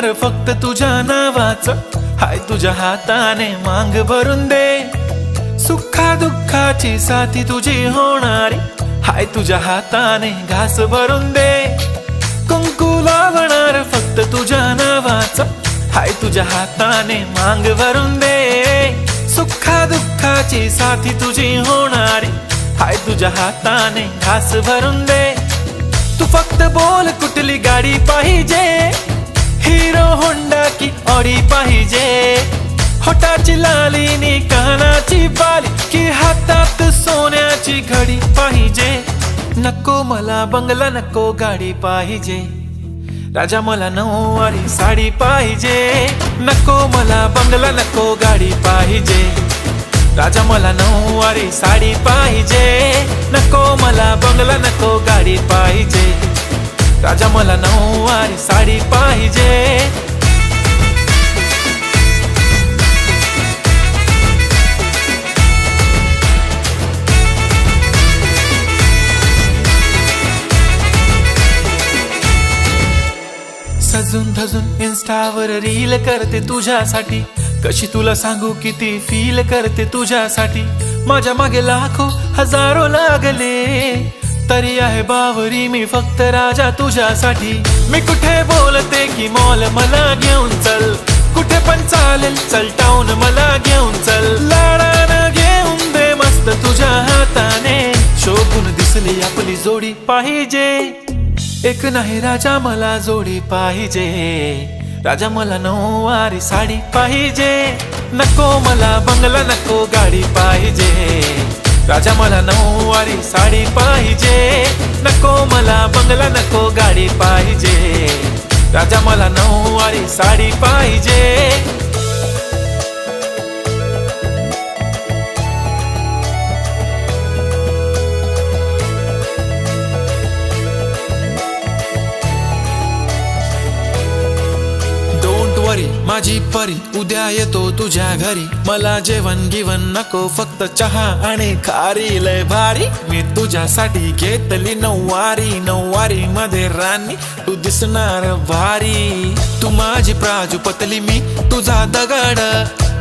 होणार फक्त तुझ्या नावाचं, हाय तुझ्या हाताने मांग भरून दे. सुखा दुःखाची साथी तुझी होणारी, हाय तुझ्या हाताने घास भरून दे. कुंकू लावणार फक्त तुझ्या नावाचं, हाय तुझ्या हाताने मांग भरून दे. सुखा दुःखाची साथी तुझी होणारी, हाय तुझ्या हाताने घास भरून दे. तू फक्त बोल कुठली गाडी पाहिजे, हिरो होंडा की ऑडी पाहिजे. होठाची लाली नी कानाची बाली, की हातात सोन्याची घडी पाहिजे. नको मला बंगला, नको गाडी पाहिजे. राजा मला नऊवारी साडी पाहिजे. नको मला बंगला, नको गाडी पाहिजे. राजा मला नऊवारी साडी पाहिजे. नको मला बंगला, नको गाडी पाहिजे. राजा मला नऊवारी साडी पाहिजे. सजून धजून इन्स्टावर रील करते तुझ्यासाठी, कशी तुला सांगू किती फील करते तुझ्यासाठी. माझ्या मागे लाखो हजारो लागले, तरी आहे बावरी मी फक्त राजा तुझ्यासाठी. मी कुठे बोलते की मॉल मला घेऊन चल, कुठे पण चालेल चल टाऊन मला घेऊन चल. लाडानं घेऊन दे मस्त तुझ्या हाताने, शोभून दिसली आपली जोडी पाहिजे. एक नाही राजा मला जोडी पाहिजे. राजा मला नऊवारी साडी पाहिजे. नको मला बंगला, नको गाडी पाहिजे. राजा मला नऊवारी साडी पाहिजे. नको मला बंगला, नको गाडी पाहिजे. राजा मला नऊवारी साडी पाहिजे. माझी परी उद्या येतो तुझ्या घरी. मला जेवण गिवण नको, फक्त चहा आणि खारी लय भारी. मी तुझ्यासाठी घेतली नऊवारी, नऊवारी मध्ये राणी तू दिसणार भारी. तू माझी प्राजूपतली, मी तुझा दगड.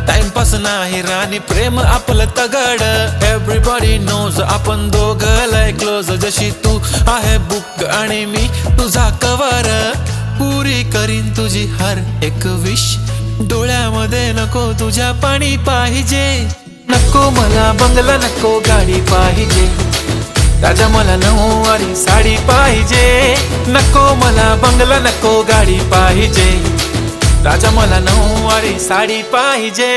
टाइमपास नाही राणी, प्रेम आपलं तगड. एव्हरीबॉडी नोज आपण दोघं लय क्लोज. जशी तू आहे बुक आणि मी तुझा कवर. पुरी करीन तुझी हर एक विश. डोळ्यामध्ये नको तुझ्या पाणी पाहिजे. नको मला बंगला, नको गाडी पाहिजे. राजा मला नऊवारी साडी पाहिजे. नको मला बंगला, नको गाडी पाहिजे. राजा मला नऊवारी साडी पाहिजे.